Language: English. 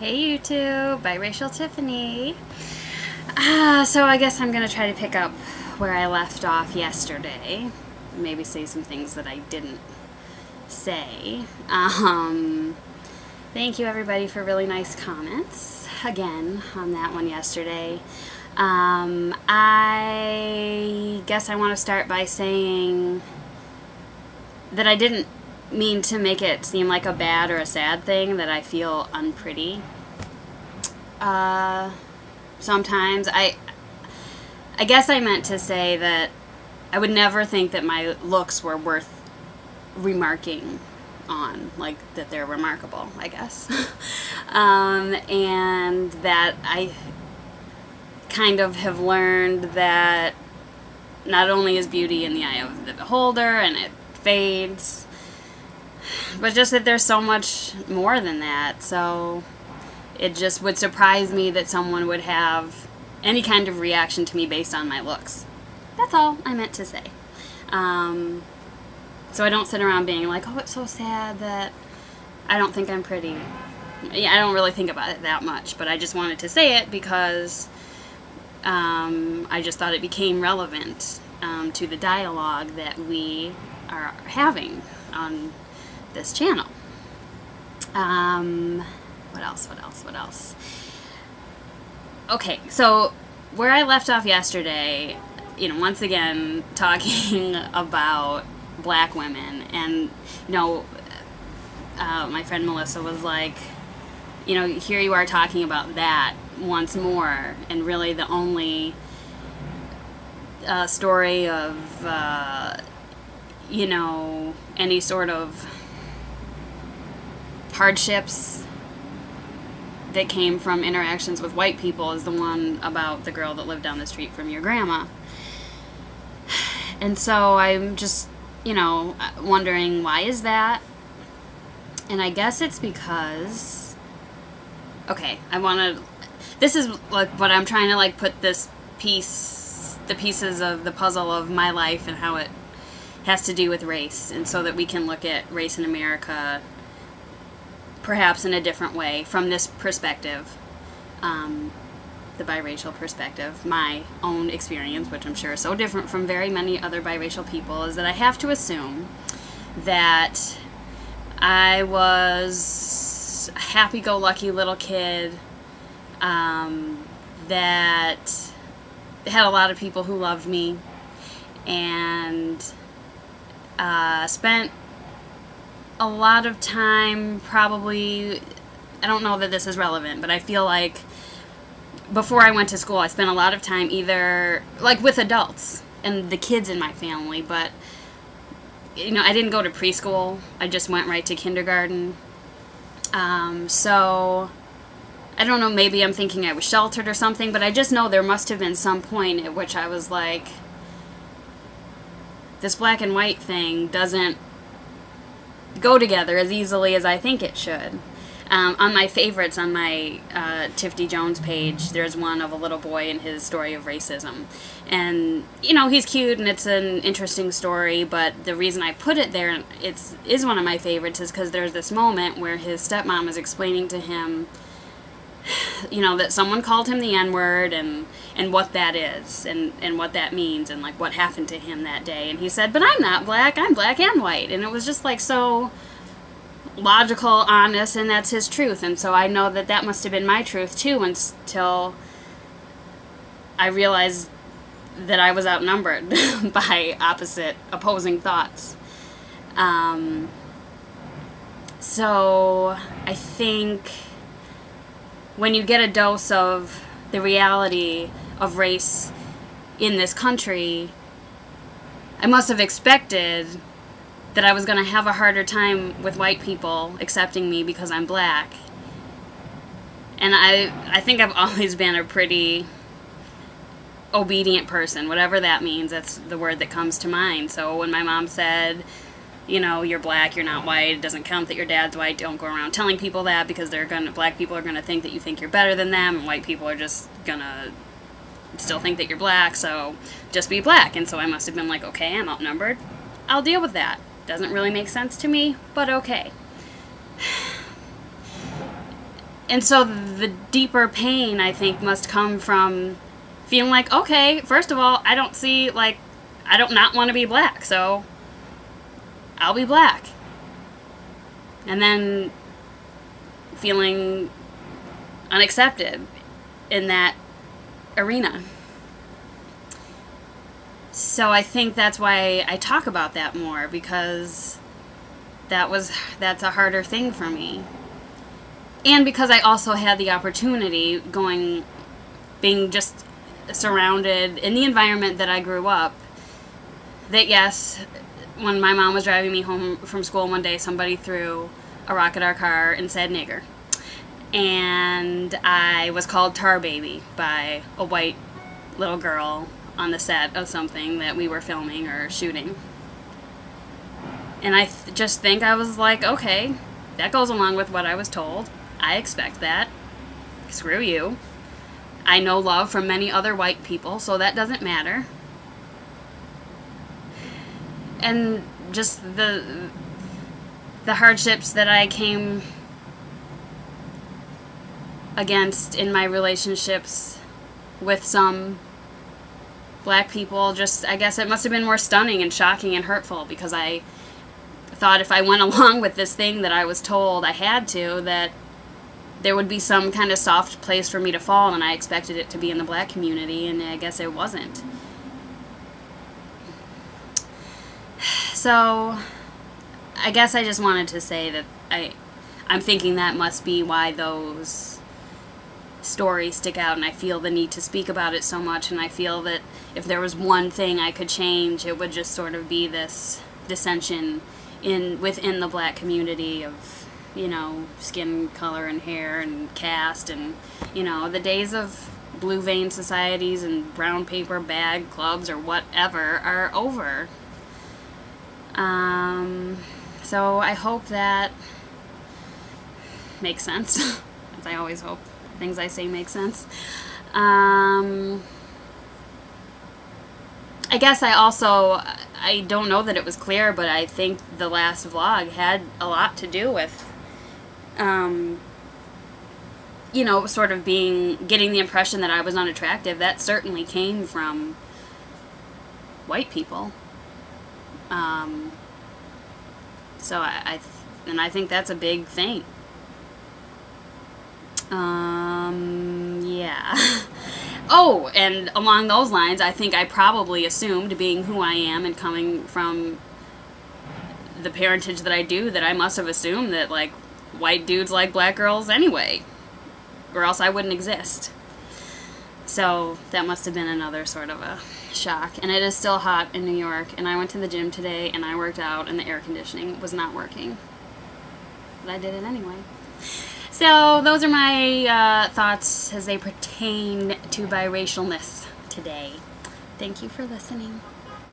Hey YouTube, biracial Tiffany. So I guess I'm gonna try to pick up where I left off yesterday. Maybe say some things that I didn't say. Thank you everybody for really nice comments again on that one yesterday. I guess I want to start by saying that I didn't mean to make it seem like a bad or a sad thing that I feel unpretty. Sometimes I guess I meant to say that I would never think that my looks were worth remarking on, like that they're remarkable, I guess. And that I kind of have learned that not only is beauty in the eye of the beholder and it fades, but just that there's so much more than that. So it just would surprise me that someone would have any kind of reaction to me based on my looks. That's all I meant to say. So I don't sit around being like, oh, it's so sad that I don't think I'm pretty. Yeah, I don't really think about it that much, but I just wanted to say it because I just thought it became relevant to the dialogue that we are having on this channel. What else? Okay, so where I left off yesterday, once again, talking about black women, and, my friend Melissa was like, here you are talking about that once more, and really the only story of, any sort of hardships that came from interactions with white people is the one about the girl that lived down the street from your grandma. And so I'm just, wondering, why is that? And I guess it's because, okay, this is like what I'm trying to like put the pieces of the puzzle of my life and how it has to do with race, and so that we can look at race in America perhaps in a different way from this perspective, the biracial perspective. My own experience, which I'm sure is so different from very many other biracial people, is that I have to assume that I was a happy-go-lucky little kid that had a lot of people who loved me, and spent a lot of time, probably, I don't know that this is relevant, but I feel like before I went to school, I spent a lot of time either, like, with adults and the kids in my family, but, I didn't go to preschool. I just went right to kindergarten. So, I don't know, maybe I'm thinking I was sheltered or something, but I just know there must have been some point at which I was like, this black and white thing doesn't go together as easily as I think it should. On my favorites on my Tiffany Jones page, there's one of a little boy and his story of racism. And, he's cute and it's an interesting story, but the reason I put it there, is one of my favorites, is because there's this moment where his stepmom is explaining to him, that someone called him the N-word and what that is and what that means and like what happened to him that day. And he said, but I'm not black, I'm black and white. And it was just like so logical, honest, and that's his truth. And so I know that must have been my truth too, until I realized that I was outnumbered by opposing thoughts. So I think when you get a dose of the reality of race in this country, I must have expected that I was going to have a harder time with white people accepting me because I'm black. And I think I've always been a pretty obedient person, whatever that means. That's the word that comes to mind. So when my mom said, you're black, you're not white, it doesn't count that your dad's white, don't go around telling people that, because black people are gonna think that you think you're better than them, and white people are just gonna still think that you're black, so just be black. And so I must have been like, okay, I'm outnumbered, I'll deal with that. Doesn't really make sense to me, but okay. And so the deeper pain, I think, must come from feeling like, okay, first of all, I don't not want to be black, so I'll be black. And then feeling unaccepted in that arena. So I think that's why I talk about that more, because that's a harder thing for me. And because I also had the opportunity being just surrounded in the environment that I grew up, that yes, when my mom was driving me home from school one day, somebody threw a rock at our car and said nigger. And I was called tar baby by a white little girl on the set of something that we were filming or shooting. And I just think I was like, okay, that goes along with what I was told. I expect that. Screw you. I know love from many other white people, so that doesn't matter. And just the hardships that I came against in my relationships with some black people, just, I guess it must have been more stunning and shocking and hurtful, because I thought if I went along with this thing that I was told I had to, that there would be some kind of soft place for me to fall, and I expected it to be in the black community, and I guess it wasn't. So I guess I just wanted to say that I'm thinking that must be why those stories stick out, and I feel the need to speak about it so much, and I feel that if there was one thing I could change, it would just sort of be this dissension within the black community of, you know, skin color and hair and caste, and, you know, the days of blue vein societies and brown paper bag clubs or whatever are over. So I hope that makes sense, as I always hope things I say make sense. I guess I don't know that it was clear, but I think the last vlog had a lot to do with, you know, sort of getting the impression that I was unattractive. That certainly came from white people. So I think that's a big thing. Yeah. Oh, and along those lines, I think I probably assumed, being who I am and coming from the parentage that I do, that I must have assumed that, like, white dudes like black girls anyway, or else I wouldn't exist. So that must have been another sort of a shock. And it is still hot in New York, and I went to the gym today and I worked out, and the air conditioning was not working, but I did it anyway. So those are my thoughts as they pertain to biracialness today. Thank you for listening.